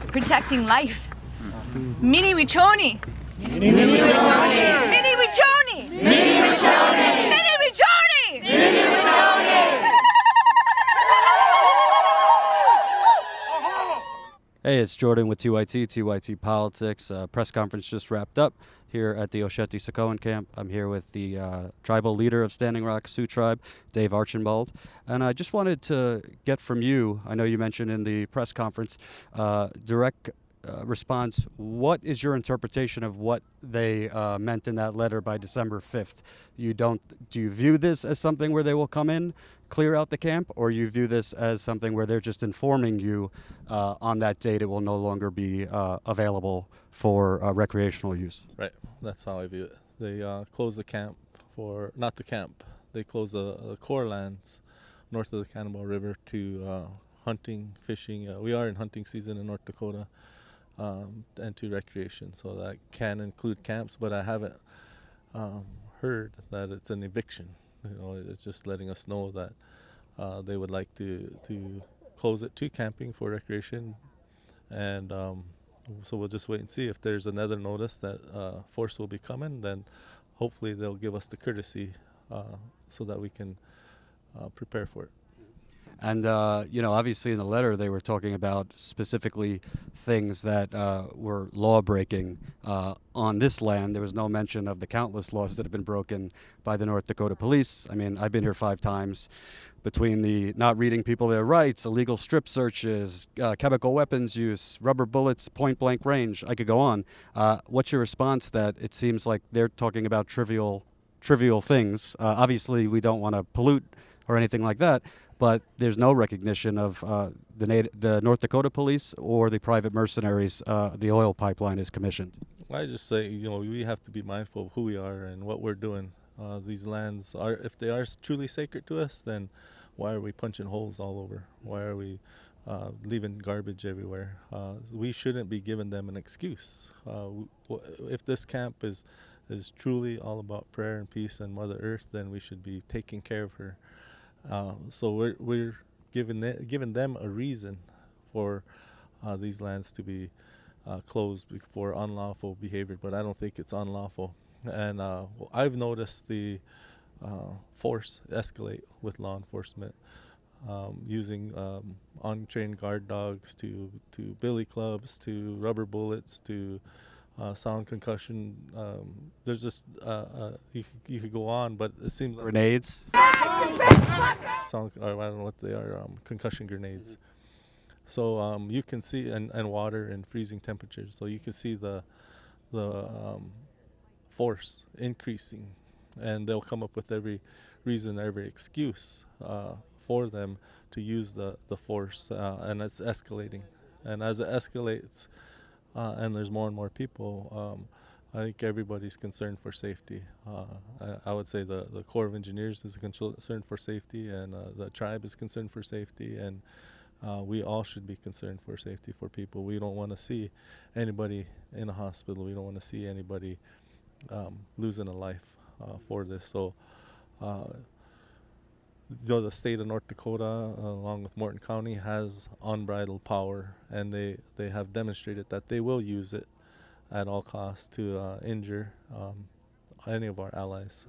protecting life. Mini Wichoni! Mini Wichoni! Mini Wichoni! Mini Wichoni! Mini Wichoni! Mini Wichoni! Hey, it's Jordan with TYT Politics. Press conference just wrapped up here at the Osheti-Sakoan camp. I'm here with the tribal leader of Standing Rock Sioux Tribe, Dave Archambault. And I just wanted to get from you, I know you mentioned in the press conference, direct response. What is your interpretation of what they meant in that letter by December 5th? Do you view this as something where they will come in, clear out the camp, or you view this as something where they're just informing you on that date it will no longer be available for recreational use? Right, that's how I view it. They close the camp not the camp, they close the core lands north of the Cannonball River to hunting, fishing. We are in hunting season in North Dakota, and to recreation. So that can include camps, but I haven't heard that it's an eviction. It's just letting us know that they would like to close it to camping for recreation, and so we'll just wait and see. If there's another notice that force will be coming, then hopefully they'll give us the courtesy so that we can prepare for it. And, obviously in the letter they were talking about specifically things that were law-breaking on this land. There was no mention of the countless laws that have been broken by the North Dakota police. I mean, I've been here 5 times. Between the not reading people their rights, illegal strip searches, chemical weapons use, rubber bullets, point-blank range, I could go on. What's your response that it seems like they're talking about trivial things? Obviously, we don't want to pollute or anything like that, but there's no recognition of the North Dakota police or the private mercenaries the oil pipeline is commissioned. I just say, we have to be mindful of who we are and what we're doing. These lands if they are truly sacred to us, then why are we punching holes all over? Why are we leaving garbage everywhere? We shouldn't be giving them an excuse. If this camp is truly all about prayer and peace and Mother Earth, then we should be taking care of her. So we're giving them a reason for these lands to be closed for unlawful behavior, but I don't think it's unlawful. And I've noticed the force escalate with law enforcement, using untrained guard dogs to billy clubs to rubber bullets to sound concussion. There's just you could go on, but it seems like Grenades? I don't know what they are. Concussion grenades. So you can see and water and freezing temperatures. So you can see the force increasing, and they'll come up with every reason, every excuse for them to use the force, and it's escalating. And as it escalates, and there's more and more people, I think everybody's concerned for safety. I would say the Corps of Engineers is concerned for safety, and the tribe is concerned for safety, and we all should be concerned for safety for people. We don't want to see anybody in a hospital. We don't want to see anybody losing a life for this. So the state of North Dakota, along with Morton County, has unbridled power, and they have demonstrated that they will use it at all costs to injure any of our allies.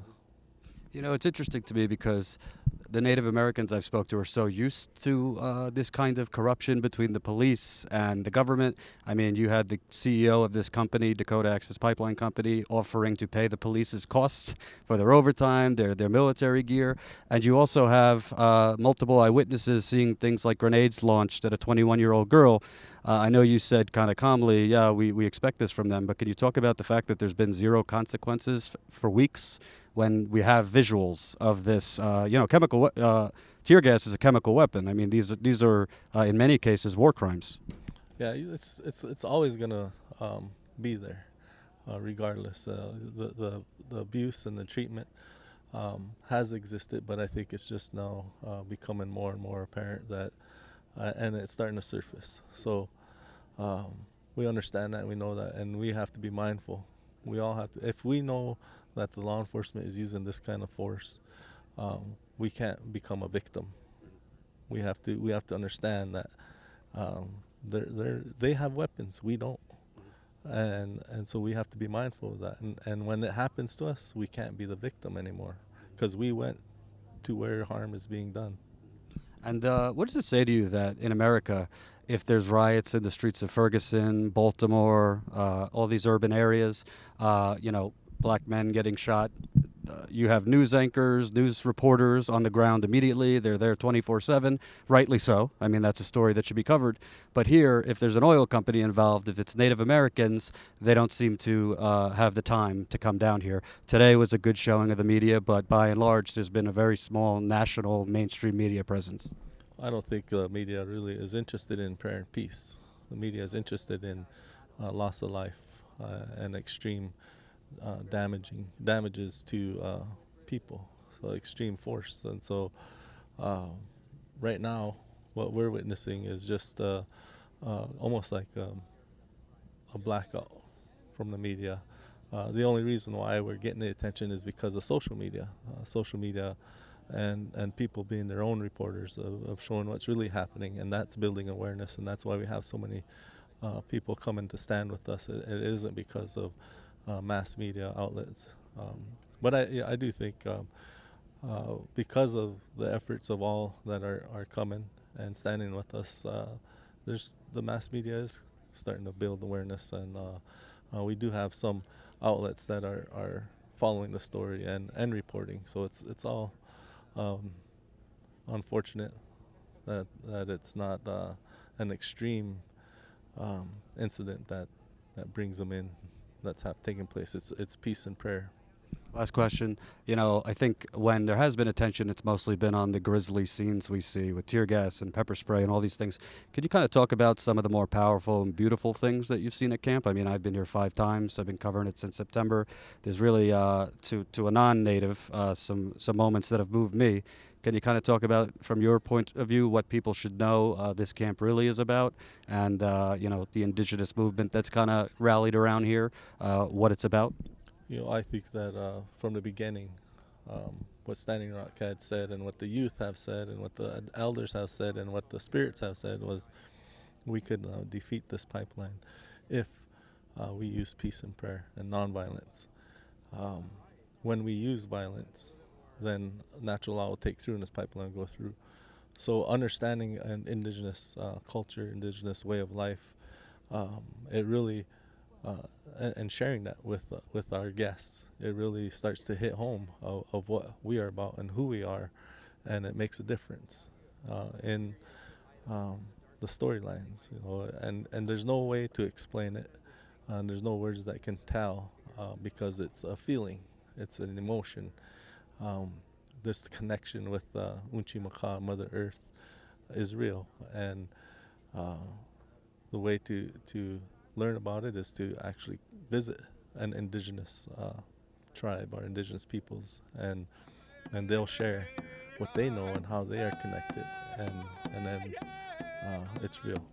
It's interesting to me because the Native Americans I've spoke to are so used to this kind of corruption between the police and the government. I mean, you had the CEO of this company, Dakota Access Pipeline Company, offering to pay the police's costs for their overtime, their military gear. And you also have multiple eyewitnesses seeing things like grenades launched at a 21-year-old girl. I know you said kind of calmly, yeah, we expect this from them, but can you talk about the fact that there's been zero consequences for weeks when we have visuals of this? Chemical tear gas is a chemical weapon. I mean, these are in many cases war crimes. Yeah, it's always gonna be there, regardless. The abuse and the treatment has existed, but I think it's just now becoming more and more apparent that, and it's starting to surface. So we understand that, we know that, and we have to be mindful. We all have to. If we know that the law enforcement is using this kind of force, we can't become a victim. We have to understand that they have weapons, we don't, and so we have to be mindful of that. And when it happens to us, we can't be the victim anymore, because we went to where harm is being done. And what does it say to you that in America, if there's riots in the streets of Ferguson, Baltimore, all these urban areas, black men getting shot, you have news anchors, news reporters on the ground immediately. They're there 24/7, rightly so. I mean, that's a story that should be covered. But here, if there's an oil company involved, if it's Native Americans, they don't seem to have the time to come down here. Today was a good showing of the media, but by and large, there's been a very small national mainstream media presence. I don't think the media really is interested in prayer and peace. The media is interested in loss of life and extreme damages to people, so extreme force. And so right now what we're witnessing is just almost like a blackout from the media. The only reason why we're getting the attention is because of social media. And people being their own reporters of showing what's really happening, and that's building awareness, and that's why we have so many people coming to stand with us. It isn't because of mass media outlets. But I do think because of the efforts of all that are coming and standing with us, the mass media is starting to build awareness, and we do have some outlets that are following the story and reporting. So it's all unfortunate that it's not an extreme incident that brings them in. That's taking place. It's peace and prayer. Last question. I think when there has been attention, it's mostly been on the grisly scenes we see with tear gas and pepper spray and all these things. Could you kind of talk about some of the more powerful and beautiful things that you've seen at camp? I mean, I've been here 5 times. I've been covering it since September. There's really, to a non-native, some moments that have moved me. Can you kind of talk about, from your point of view, what people should know this camp really is about, and the indigenous movement that's kind of rallied around here, what it's about? I think that from the beginning, what Standing Rock had said, and what the youth have said, and what the elders have said, and what the spirits have said was, we could defeat this pipeline if we use peace and prayer and nonviolence. When we use violence, then natural law will take through and this pipeline will go through. So understanding an indigenous culture, indigenous way of life, it really, and sharing that with our guests, it really starts to hit home of what we are about and who we are, and it makes a difference in the storylines, and there's no way to explain it, and there's no words that can tell, because it's a feeling, it's an emotion. This connection with Unchi Maka, Mother Earth, is real, and the way to learn about it is to actually visit an indigenous tribe or indigenous peoples, and they'll share what they know and how they are connected, and then it's real.